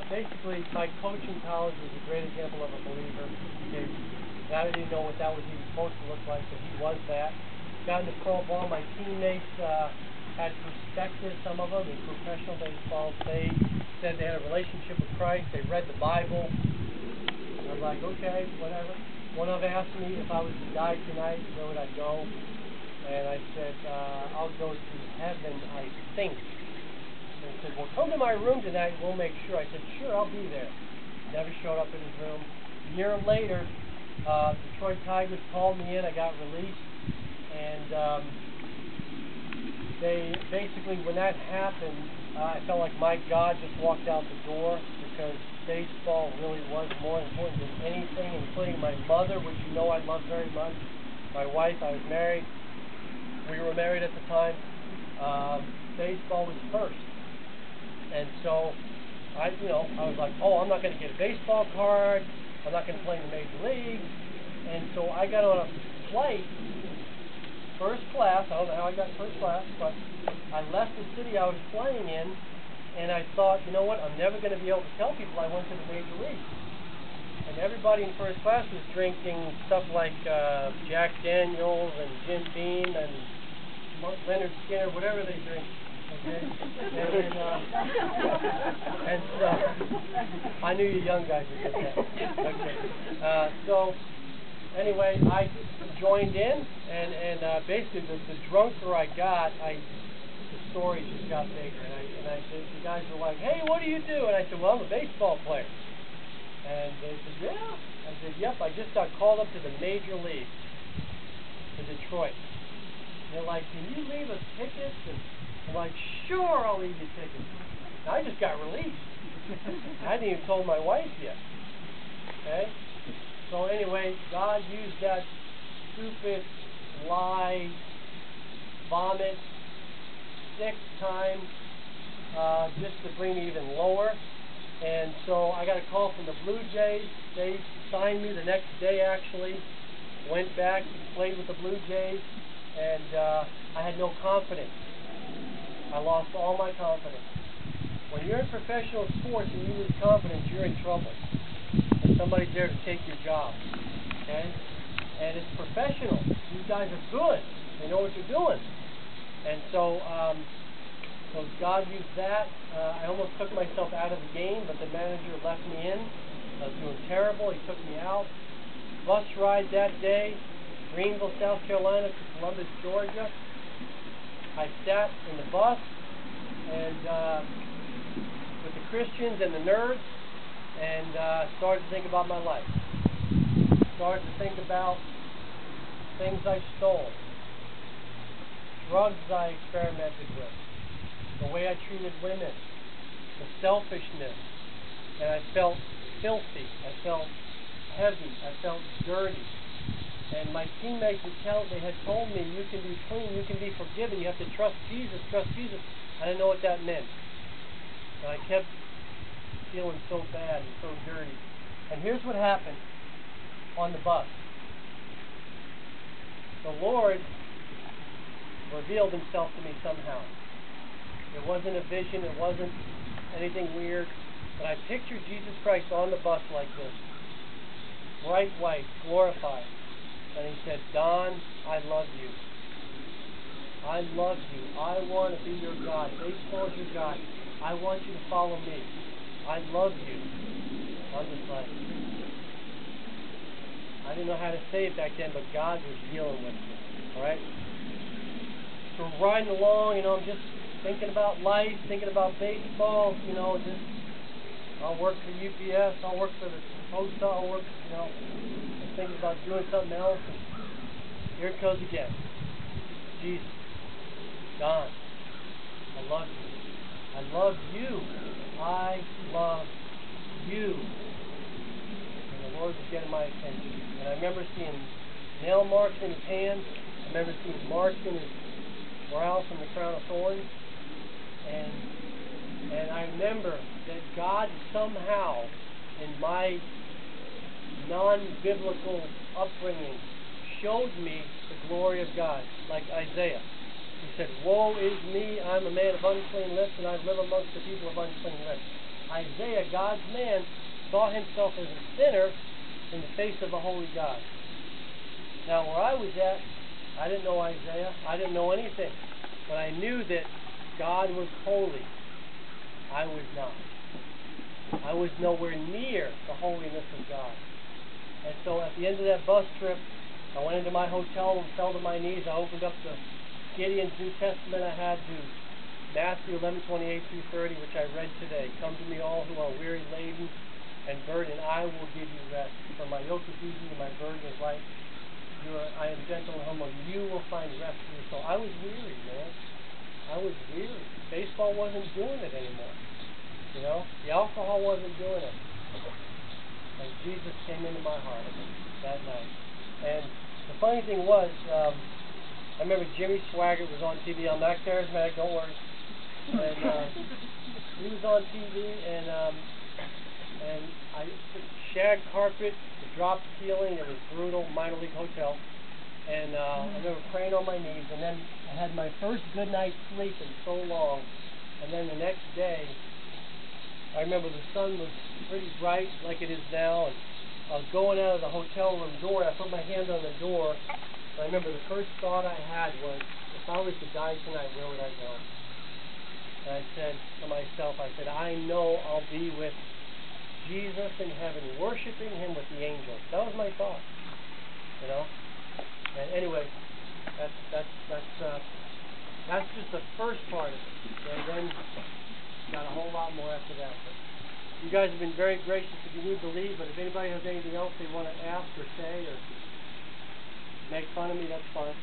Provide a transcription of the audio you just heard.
Basically, my coach in college was a great example of a believer. I didn't know what that was even supposed to look like, but he was that. Got into pro ball. My teammates had perspective, some of them, in professional baseball. They said they had a relationship with Christ. They read the Bible. I was like, okay, whatever. One of them asked me if I was to die tonight, where would I go? And I said, I'll go to heaven, I think. And he said, well, come to my room tonight and we'll make sure. I said, sure, I'll be there. Never showed up at his room. A year later, Detroit Tigers called me in. I got released. And they basically, when that happened, I felt like my God just walked out the door, because baseball really was more important than anything, including my mother, which you know I love very much. My wife, I was married. We were married at the time. Baseball was first. And so I was like, oh, I'm not going to get a baseball card. I'm not going to play in the major leagues. And so I got on a flight, first class. I don't know how I got first class, but I left the city I was flying in, and I thought, you know what, I'm never going to be able to tell people I went to the major leagues. And everybody in first class was drinking stuff like Jack Daniels and Jim Beam and Leonard Skinner, whatever they drink. Okay, and I knew you young guys would get that. Okay, so anyway, I joined in, and basically the drunker I got, the stories just got bigger, and the guys were like, "Hey, what do you do?" And I said, "Well, I'm a baseball player." And they said, "Yeah." I said, "Yep, I just got called up to the major leagues, to Detroit." And they're like, "Can you leave us tickets?" And I'm like, "Sure, I'll leave you tickets." And I just got released. I hadn't even told my wife yet. Okay? So anyway, God used that stupid lie, vomit, sick time just to bring me even lower. And so I got a call from the Blue Jays. They signed me the next day, actually. Went back, played with the Blue Jays, and I had no confidence. I lost all my confidence. When you're in professional sports and you lose confidence, you're in trouble. And somebody's there to take your job. Okay? And it's professional. These guys are good. They know what they're doing. And so so God used that. I almost took myself out of the game, but the manager left me in. I was doing terrible. He took me out. Bus ride that day, Greenville, South Carolina to Columbus, Georgia. I sat in the bus and with the Christians and the nerds, and started to think about my life. Started to think about things I stole, drugs I experimented with, the way I treated women, the selfishness, and I felt filthy. I felt heavy. I felt dirty. And my teammates they had told me, you can be clean, you can be forgiven, you have to trust Jesus, trust Jesus. I didn't know what that meant. But I kept feeling so bad and so dirty. And here's what happened on the bus. The Lord revealed himself to me somehow. It wasn't a vision, it wasn't anything weird, but I pictured Jesus Christ on the bus like this, bright white, glorified. And he said, "Don, I love you. I love you. I want to be your God. Baseball is your God. I want you to follow me. I love you." I'm just like, I didn't know how to say it back then, but God was dealing with me. All right? So we're riding along, I'm just thinking about life, thinking about baseball, just I'll work for UPS, I'll work for the post, I'll work, I'm thinking about doing something else, and here it goes again. Jesus, Don, I love you. I love you. I love you. And the Lord was getting my attention. And I remember seeing nail marks in his hands. I remember seeing marks in his brow from the crown of thorns. And I remember that God somehow, in my non-biblical upbringing, showed me the glory of God, like Isaiah. He said, "Woe is me, I'm a man of unclean lips, and I live amongst the people of unclean lips. I Isaiah, God's man, saw himself as a sinner in the face of a holy God. Now, where I was at, I didn't know Isaiah. I didn't know anything. But I knew that God was holy. I was not. I was nowhere near the holiness of God. And so at the end of that bus trip, I went into my hotel and fell to my knees. I opened up the Gideon's New Testament I had to Matthew 11:28 through 30, which I read today. Come to me, all who are weary, laden, and burdened, I will give you rest. For my yoke is easy and my burden is light. I am gentle and humble. You will find rest for your soul. I was weary, man. I was weary. Baseball wasn't doing it anymore. You know, the alcohol wasn't doing it. And Jesus came into my heart that night. And the funny thing was, I remember Jimmy Swaggart was on TV. I'm not charismatic, don't worry. And he was on TV, and shag carpet, the drop ceiling. It was brutal. Minor league hotel. And I remember praying on my knees, and then I had my first good night's sleep in so long. And then the next day, I remember the sun was pretty bright like it is now, and I was going out of the hotel room door, and I put my hand on the door. And I remember the first thought I had was, if I was to die tonight, where would I go? And I said to myself, I know I'll be with Jesus in heaven, worshiping him with the angels. That was my thought, you know. And anyway, that's just the first part of it. And then got a whole lot more after that. But you guys have been very gracious if you need to leave, but if anybody has anything else they want to ask or say or make fun of me, that's fine.